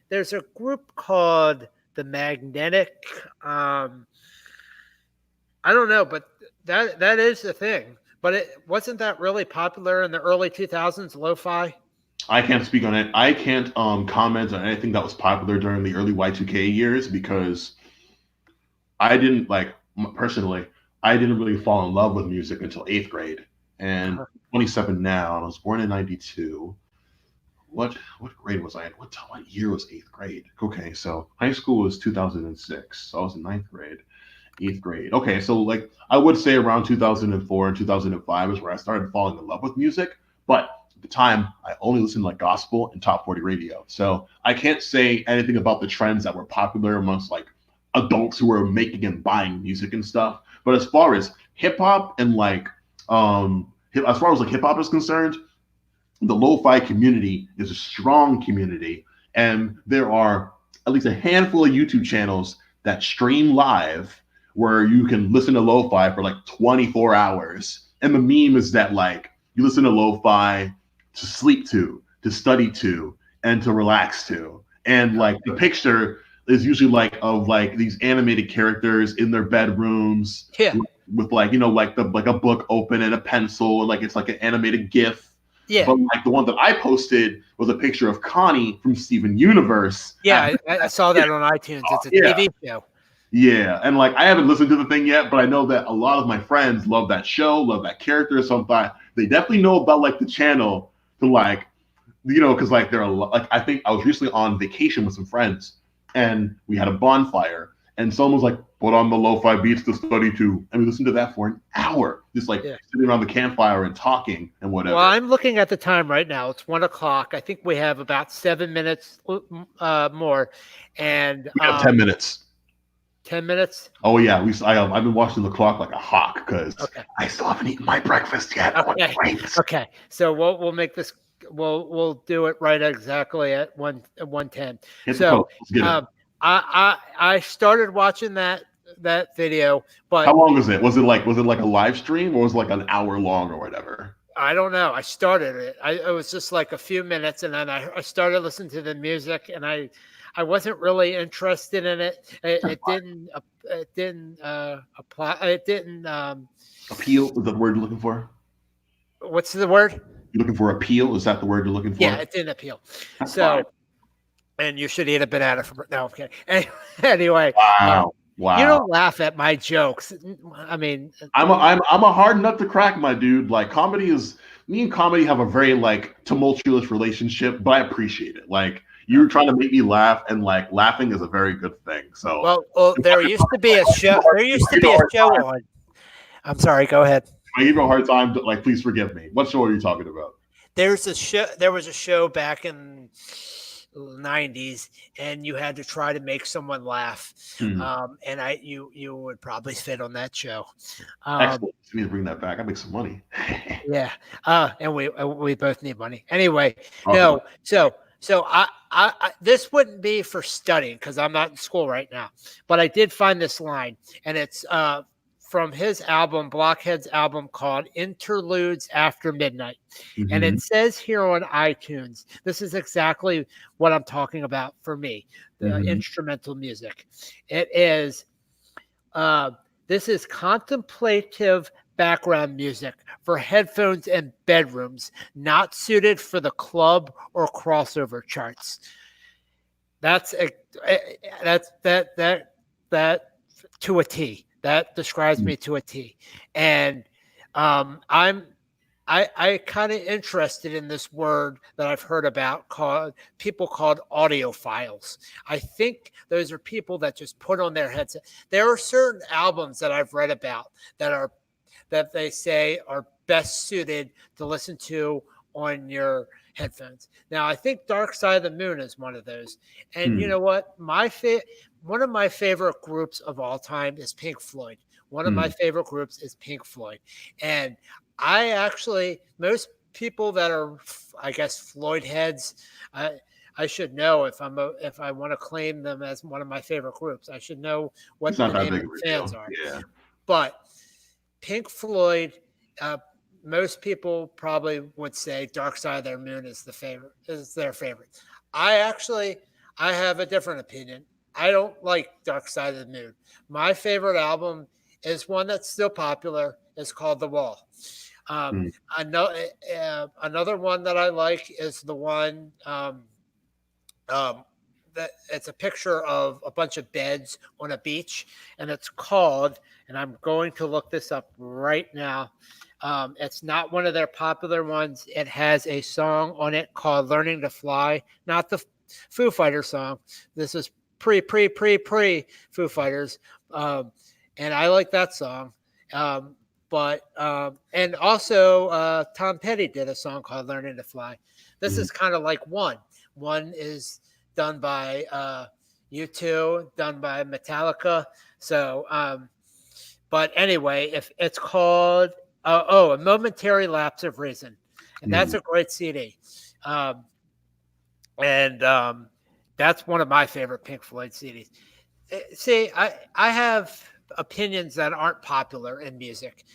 there's a group called the Magnetic. I don't know, but that is the thing. But it wasn't that really popular in the early 2000s, lo-fi? I can't speak on it. I can't comment on anything that was popular during the early Y2K years because I didn't personally. I didn't really fall in love with music until 8th grade, and 27 now. I was born in '92. What grade was I in? What year was 8th grade? Okay, so high school was 2006. So I was in 9th grade. 8th grade. Okay, so I would say around 2004 and 2005 is where I started falling in love with music. But at the time, I only listened to gospel and top 40 radio. So I can't say anything about the trends that were popular amongst adults who were making and buying music and stuff. But as far as hip hop and as far as hip hop is concerned, the lo-fi community is a strong community, and there are at least a handful of YouTube channels that stream live where you can listen to lo-fi for 24 hours. And the meme is that you listen to lo-fi to sleep to study to, and to relax to. And the picture is usually of these animated characters in their bedrooms with a book open and a pencil, and it's an animated GIF. Yeah. But the one that I posted was a picture of Connie from Steven Universe. Yeah, I saw that on iTunes. It's a TV show. Yeah, and I haven't listened to the thing yet, but I know that a lot of my friends love that show, love that character. So they definitely know about the channel to because there are I think I was recently on vacation with some friends, and we had a bonfire, and someone was put on the lo-fi beats to study to, and we listened to that for an hour, just sitting around the campfire and talking and whatever. Well, I'm looking at the time right now. It's 1:00. I think we have about 7 minutes more, and we have 10 minutes. 10 minutes? Oh yeah, I've been watching the clock like a hawk because I still haven't eaten my breakfast yet. Okay. So we'll make this we'll do it right exactly at 1:10. Hit the So post. Let's get it. I started watching that video, but How long was it? Was it like a live stream, or was it like an hour long or whatever? I don't know. I started it. It was just like a few minutes, and then I started listening to the music, and I wasn't really interested in it. It didn't apply. It didn't. Appeal is that the word you're looking for? What's the word? You're looking for appeal? Is that the word you're looking for? Yeah, it didn't appeal. That's So, fine. and you should eat a banana for no. Okay. Anyway, Wow. Wow. you don't laugh at my jokes. I mean, I'm a hard nut to crack, my dude. Like me and comedy have a very like tumultuous relationship, but I appreciate it. Like you're trying to make me laugh, and like laughing is a very good thing. So well, there used to be a show. There used to be a show on. I'm sorry. Go ahead. I give you a hard time. Like, please forgive me. What show are you talking about? There was a show back in the 90s, and you had to try to make someone laugh. And you would probably fit on that show. Excellent. You need to bring that back. I make some money. Yeah. And we both need money. Anyway, no. So I this wouldn't be for studying because I'm not in school right now, but I did find this line, and it's from his album, Blockhead's album called Interludes After Midnight. Mm-hmm. And it says here on iTunes, this is exactly what I'm talking about for me, the instrumental music. It is, this is contemplative background music for headphones and bedrooms, not suited for the club or crossover charts. That's that to a T. That describes me to a T. And I'm kind of interested in this word that I've heard about called audiophiles. I think those are people that just put on their headset. There are certain albums that I've read about that they say are best suited to listen to on your headphones. Now, I think Dark Side of the Moon is one of those. And you know what? One of my favorite groups of all time is Pink Floyd. One of my favorite groups is Pink Floyd. And most people that are, I guess, Floyd heads, I should know if I want to claim them as one of my favorite groups. I should know what the name of the fans are. Yeah. But Pink Floyd, most people probably would say Dark Side of the Moon is their favorite. I have a different opinion. I don't like Dark Side of the Moon. My favorite album is one that's still popular. It's called The Wall. Another one that I like is the one that it's a picture of a bunch of beds on a beach, and it's called, and I'm going to look this up right now. It's not one of their popular ones. It has a song on it called Learning to Fly, not the Foo Fighters song. This is pre Foo Fighters. And I like that song. And also Tom Petty did a song called Learning to Fly. This is kind of like one. One is done by U2, done by Metallica. So, but anyway, if it's called A Momentary Lapse of Reason. And that's a great CD. That's one of my favorite Pink Floyd CDs. See, I have opinions that aren't popular in music.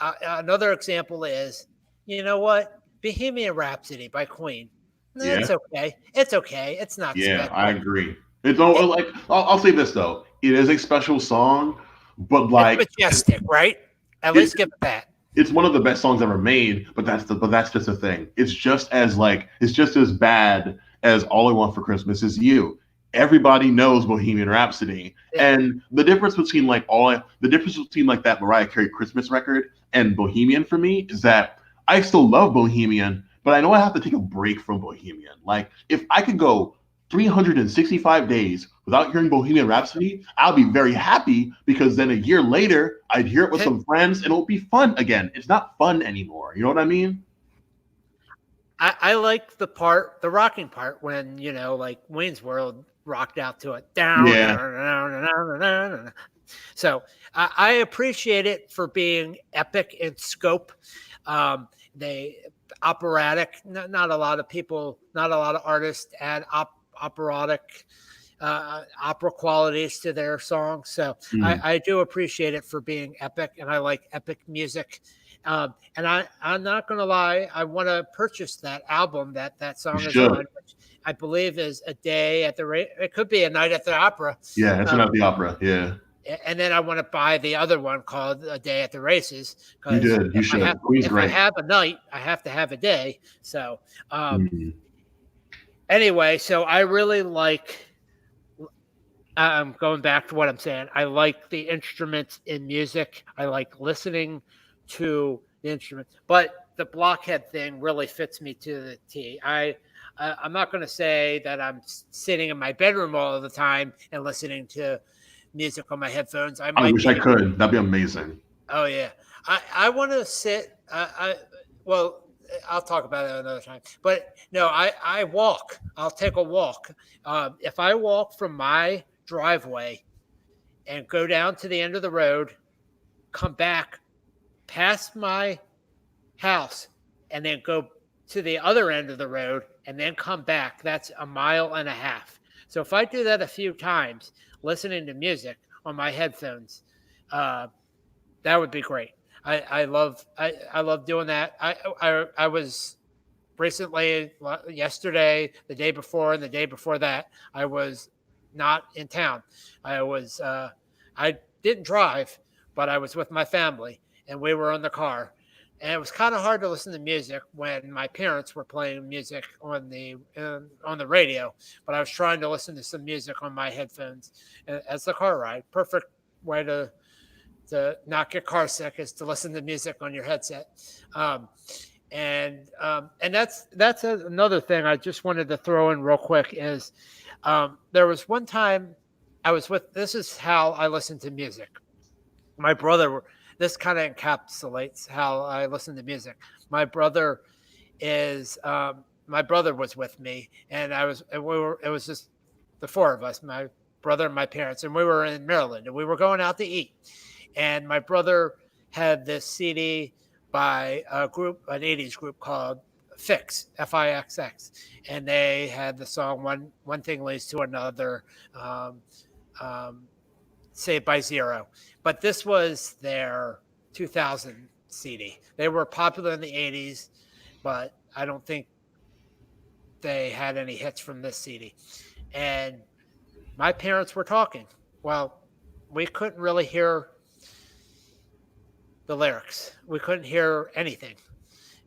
Another example is, you know what? Bohemian Rhapsody by Queen. It's okay. It's okay. It's not special. I agree. I'll say this though. It is a special song, but like it's majestic, right? At least give it that. It's one of the best songs ever made, but that's just the thing. It's just as bad as All I Want for Christmas Is You. Everybody knows Bohemian Rhapsody, and the difference between that Mariah Carey Christmas record and Bohemian for me is that I still love Bohemian, but I know I have to take a break from Bohemian. Like if I could go 365 days without hearing Bohemian Rhapsody, I'll be very happy because then a year later I'd hear it with some friends and it'll be fun again. It's not fun anymore. You know what I mean? I like the rocking part when, like Wayne's World rocked out to it. Down. So I appreciate it for being epic in scope. operatic. Not a lot of people, not a lot of artists add operatic opera qualities to their songs. So I do appreciate it for being epic, and I like epic music. And I'm not going to lie, I want to purchase that album that song is on, which I believe is A Day at the It could be A Night at the Opera. Yeah, it's not the opera. Yeah. And then I want to buy the other one called A Day at the Races. You did. You should. Queen's great. I have a night, I have to have a day. So anyway, so I really like. I'm going back to what I'm saying. I like the instruments in music. I like listening to the instrument, but the blockhead thing really fits me to the T. I'm not going to say that I'm sitting in my bedroom all the time and listening to music on my headphones. I wish I could. That'd be amazing. Oh yeah, I want to sit. Well, I'll talk about it another time. But no, I walk. I'll take a walk. If I walk from my driveway and go down to the end of the road, come back past my house, and then go to the other end of the road and then come back, that's 1.5 miles. So if I do that a few times, listening to music on my headphones, that would be great. I love doing that. I was recently, yesterday, the day before, and the day before that, I was not in town. I didn't drive, but I was with my family, and we were in the car. And it was kind of hard to listen to music when my parents were playing music on the radio. But I was trying to listen to some music on my headphones as the car ride. Perfect way to not get car sick is to listen to music on your headset. And that's another thing I just wanted to throw in real quick is there was one time this is how I listen to music. My brother, this kind of encapsulates how I listen to music. My brother was with me, and it was just the four of us, my brother and my parents, and we were in Maryland, and we were going out to eat. And my brother had this CD by an 80s group called Fix, F-I-X-X. And they had the song One Thing Leads to Another, Saved by Zero. But this was their 2000 CD. They were popular in the 80s, but I don't think they had any hits from this CD. And my parents were talking. Well, we couldn't really hear the lyrics. We couldn't hear anything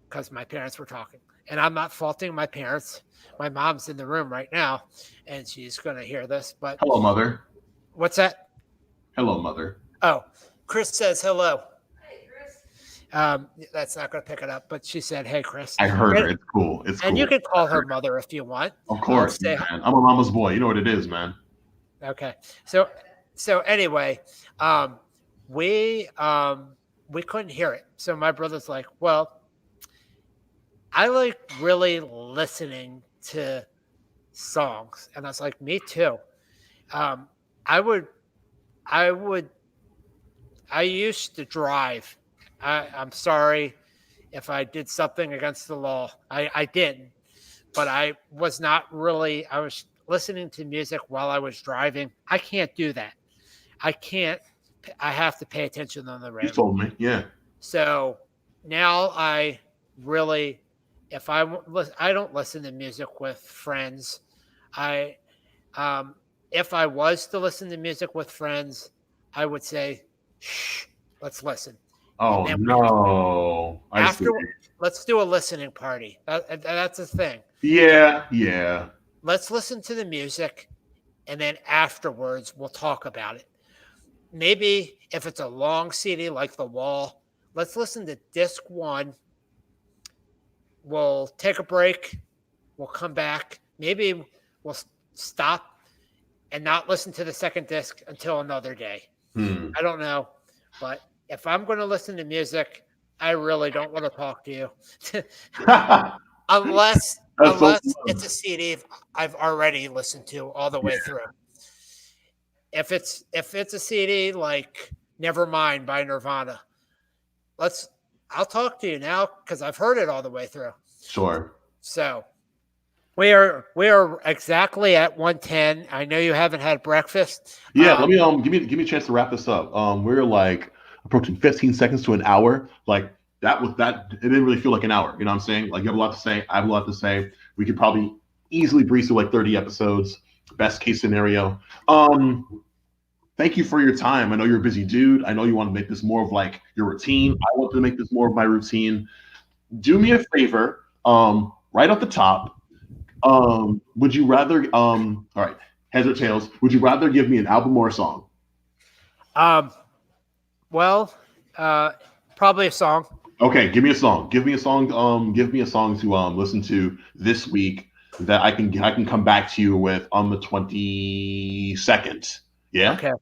because my parents were talking. And I'm not faulting my parents. My mom's in the room right now, and she's going to hear this. But hello, Mother. What's that? Hello, Mother. Oh, Chris says hello. Hey, Chris. That's not going to pick it up, but she said, "Hey, Chris." I heard her. It's cool. It's and cool. you can call her Mother if you want. Of course, man. I'm a mama's boy. You know what it is, man. Okay. So anyway, we couldn't hear it. So my brother's like, well, I like really listening to songs. And I was like, me too. I used to drive. I'm sorry if I did something against the law. I didn't, but I was listening to music while I was driving. I can't do that. I have to pay attention on the road. You told me, yeah. So now I don't listen to music with friends. If I was to listen to music with friends, I would say, shh, let's listen. Oh, no. Let's do a listening party. That's the thing. Yeah. Let's listen to the music, and then afterwards we'll talk about it. Maybe if it's a long CD like The Wall, let's listen to disc 1. We'll take a break. We'll come back. Maybe we'll stop and not listen to the second disc until another day. I don't know. But if I'm going to listen to music, I really don't want to talk to you. unless it's a CD I've already listened to all the way through. If it's a CD like Nevermind by Nirvana, let's I'll talk to you now because I've heard it all the way through. Sure. So we are exactly at 1:10. I know you haven't had breakfast. Yeah, let me give me a chance to wrap this up. We're like approaching 15 seconds to an hour. Like that it didn't really feel like an hour. You know what I'm saying? Like you have a lot to say. I have a lot to say. We could probably easily breeze through like 30 episodes. Best case scenario. Thank you for your time. I know you're a busy dude. I know you want to make this more of like your routine. I want to make this more of my routine. Do me a favor. Right off the top, would you rather all right, heads or tails, would you rather give me an album or a song? Well, probably a song. Okay, give me a song. Give me a song. Give me a song to listen to this week that I can come back to you with on the 22nd. Yeah. Okay.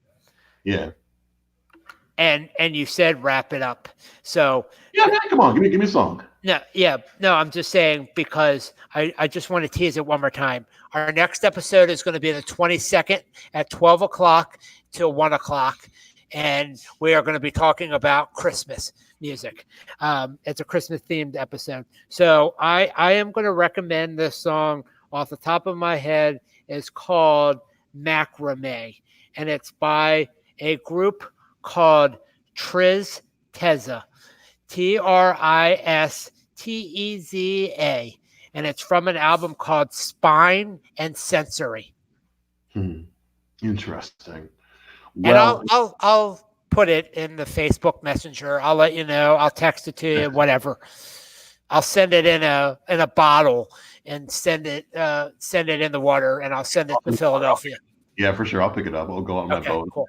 Yeah. And you said wrap it up. So yeah, come on, give me a song. No, I'm just saying because I just want to tease it one more time. Our next episode is going to be the 22nd at 12 o'clock till 1 o'clock. And we are going to be talking about Christmas music. It's a Christmas themed episode. So I am going to recommend this song off the top of my head. It's called Macrame, and it's by a group called Tristeza, Tristeza, and it's from an album called Spine and Sensory. Interesting. Well, and I'll put it in the Facebook Messenger. I'll let you know. I'll text it to you. Whatever. I'll send it in a bottle and send it in the water, and I'll send it to Philadelphia. Yeah, for sure. I'll pick it up. I'll go on my boat. Cool.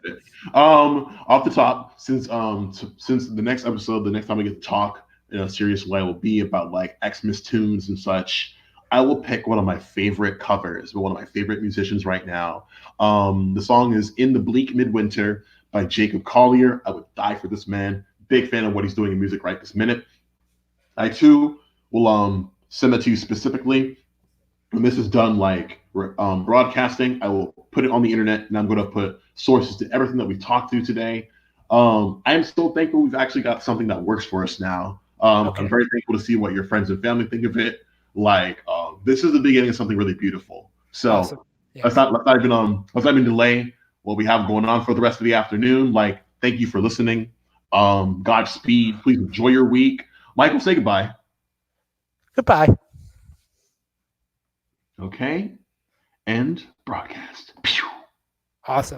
Off the top, since the next episode, the next time we get to talk in a serious way will be about like Xmas tunes and such. I will pick one of my favorite covers, but one of my favorite musicians right now. The song is "In the Bleak Midwinter" by Jacob Collier. I would die for this man. Big fan of what he's doing in music right this minute. I too will send that to you specifically. When this is done, like broadcasting, I will put it on the internet, and I'm going to put sources to everything that we've talked to today. I am so thankful we've actually got something that works for us now. I'm very thankful to see what your friends and family think of it. Like this is the beginning of something really beautiful. So awesome. Let's not even delay what we have going on for the rest of the afternoon. Like, thank you for listening. Godspeed. Please enjoy your week. Michael, say goodbye. Goodbye. Okay. End broadcast. Awesome.